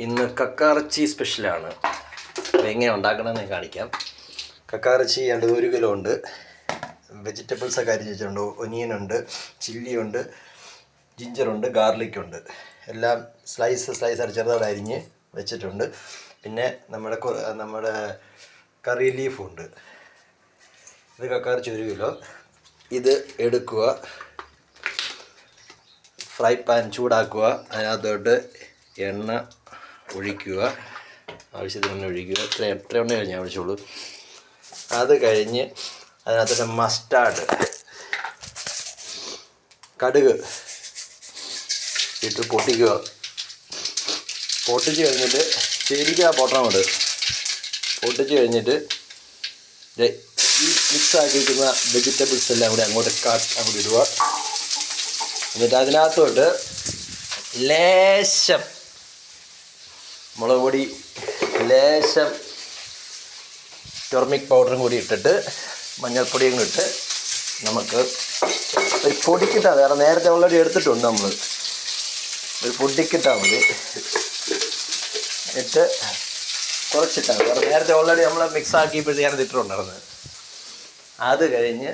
ഇന്ന് കക്കാറച്ചി സ്പെഷ്യലാണ്. അപ്പോൾ എങ്ങനെ ഉണ്ടാക്കണമെന്ന് ഞാൻ കാണിക്കാം. കക്കാറച്ചി 1 കിലോ ഉണ്ട്. വെജിറ്റബിൾസൊക്കെ അരിഞ്ഞ് വെച്ചിട്ടുണ്ട്. ഒനിയനുണ്ട്, ചില്ലിയുണ്ട്, ജിഞ്ചറുണ്ട്, ഗാർലിക്കുണ്ട്. എല്ലാം സ്ലൈസ് ചെറുതോടെ അരിഞ്ഞ് വെച്ചിട്ടുണ്ട്. പിന്നെ നമ്മുടെ കറി ലീഫുണ്ട്. ഇത് കക്കാറച്ചി 1 കിലോ. ഇത് എടുക്കുക, ഫ്രൈ പാൻ ചൂടാക്കുക, അതിനകത്തോട്ട് എണ്ണ ഒഴിക്കുക, ആവശ്യത്തിന് എണ്ണ ഒഴിക്കുക. എത്ര എണ്ണ കഴിഞ്ഞാൽ ആവശ്യമുള്ളൂ. അത് കഴിഞ്ഞ് അതിനകത്തോട്ട് മസ്റ്റാർഡ്, കടുക് ഇട്ട് പൊട്ടിക്കുക. പൊട്ടിച്ച് കഴിഞ്ഞിട്ട് ശരിക്കും പൊട്ടണമുണ്ട്. പൊട്ടിച്ച് കഴിഞ്ഞിട്ട് ഈ മിക്സ് ആക്കിയിരിക്കുന്ന വെജിറ്റബിൾസ് എല്ലാം കൂടി അങ്ങോട്ട് ഇടുക. എന്നിട്ട് അതിനകത്തോട്ട് ലേശം മുളക് പൊടി, ലേശം ടർമിക് പൗഡറും കൂടി ഇട്ടിട്ട് മഞ്ഞൾപ്പൊടിയും കൂടി ഇട്ട് നമുക്ക് ഒരു പൊടിക്കിട്ടാൽ, വേറെ നേരത്തെ ഓൾറെഡി എടുത്തിട്ടുണ്ട് നമ്മൾ, ഒരു പൊടിക്കിട്ടാൽ മതി. ഇട്ട് കുറച്ചിട്ടാൽ മതി. വേറെ നേരത്തെ ഓൾറെഡി നമ്മൾ മിക്സ് ആക്കിയപ്പോഴത്തേക്കാണ് ഇട്ടിട്ടുണ്ടായിരുന്നത്. അത് കഴിഞ്ഞ്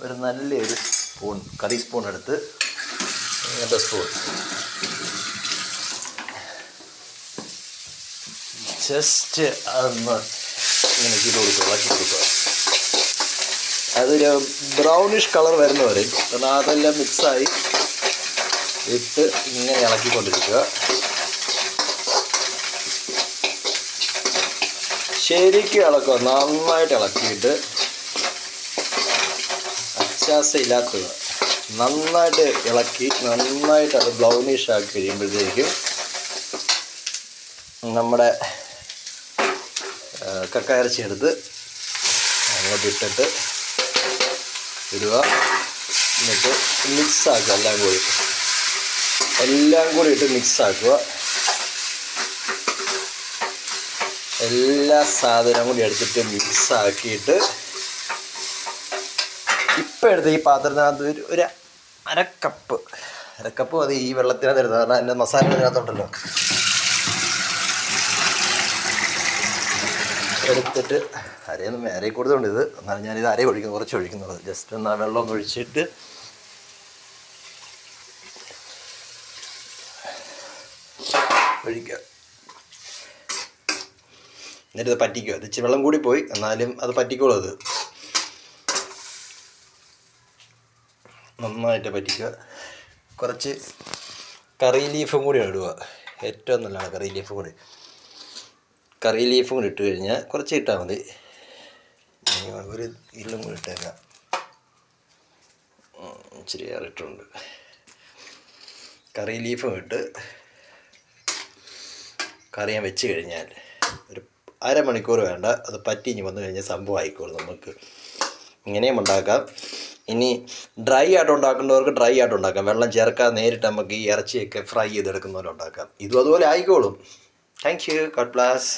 ഒരു നല്ലൊരു സ്പൂൺ, കറി സ്പൂൺ എടുത്ത്, ഇങ്ങനത്തെ സ്പൂൺ ജസ്റ്റ് അതൊന്ന് ഇങ്ങനെ ചെയ്ത് കൊടുക്കുക, ഇളക്കി കൊടുക്കുക. അതൊരു ബ്രൗണിഷ് കളർ വരുന്നവരെ കാരണം അതെല്ലാം മിക്സായി ഇട്ട് ഇങ്ങനെ ഇളക്കിക്കൊണ്ടിരിക്കുക. ശരിക്കും ഇളക്കുക, നന്നായിട്ട് ഇളക്കിയിട്ട് അച്ചാസയില്ലാത്തത് നന്നായിട്ട് ഇളക്കി നന്നായിട്ട് അത് ബ്രൗണിഷ് ആക്കി കഴിയുമ്പോഴത്തേക്കും നമ്മുടെ കക്കായിറച്ചി എടുത്ത് അങ്ങോട്ട് ഇട്ടിട്ട് ഇടുക. എന്നിട്ട് മിക്സാക്കുക, എല്ലാം കൂടി ഇട്ട് മിക്സാക്കുക. എല്ലാ സാധനവും കൂടി എടുത്തിട്ട് മിക്സാക്കിയിട്ട് ഇപ്പം എടുത്ത് ഈ പാത്രത്തിനകത്ത് ഒരു അരക്കപ്പ് അത് ഈ വെള്ളത്തിനകത്ത് എടുത്തത്. കാരണം അതിൻ്റെ മസാല ഇതിനകത്തുണ്ടല്ലോ. എടുത്തിട്ട് അരയൊന്നും വേറെ കൂടുതലുണ്ട് ഇത്. എന്നാലും ഞാനിത് കുറച്ച് ഒഴിക്കുന്നുള്ളത്. ജസ്റ്റ് ഒന്ന് വെള്ളം ഒന്ന് ഒഴിച്ചിട്ട് ഒഴിക്കുക. എന്നിട്ട് പറ്റിക്കുക. അത് ഇച്ചിരി വെള്ളം കൂടി പോയി, എന്നാലും അത് പറ്റിക്കോളൂ. അത് നന്നായിട്ട് പറ്റിക്കുക. കുറച്ച് കറി ലീഫും കൂടി ഇടുക. ഏറ്റവും നല്ലതാണ് കറി ലീഫും കൂടി ഇട്ട് കഴിഞ്ഞാൽ കുറച്ച് ഇട്ടാൽ മതി. ഒരു ഇല്ലും കൂടി ഇട്ടേക്കാം. ഇച്ചിരി ഏറെ ഇട്ടുണ്ട്. കറി ലീഫും ഇട്ട് കറി ഞാൻ വെച്ച് കഴിഞ്ഞാൽ ഒരു അരമണിക്കൂർ വേണ്ട, അത് പറ്റിഞ്ഞ് വന്നു കഴിഞ്ഞാൽ സംഭവം ആയിക്കോളും. നമുക്ക് ഇങ്ങനെയും ഉണ്ടാക്കാം. ഇനി ഡ്രൈ ആയിട്ട് ഉണ്ടാക്കേണ്ടവർക്ക് ഡ്രൈ ആയിട്ട് ഉണ്ടാക്കാം. വെള്ളം ചേർക്കാതെ നേരിട്ട് നമുക്ക് ഈ ഇറച്ചിയൊക്കെ ഫ്രൈ ചെയ്തെടുക്കുന്ന പോലെ ഉണ്ടാക്കാം. ഇതും അതുപോലെ ആയിക്കോളും. Thank you. God bless.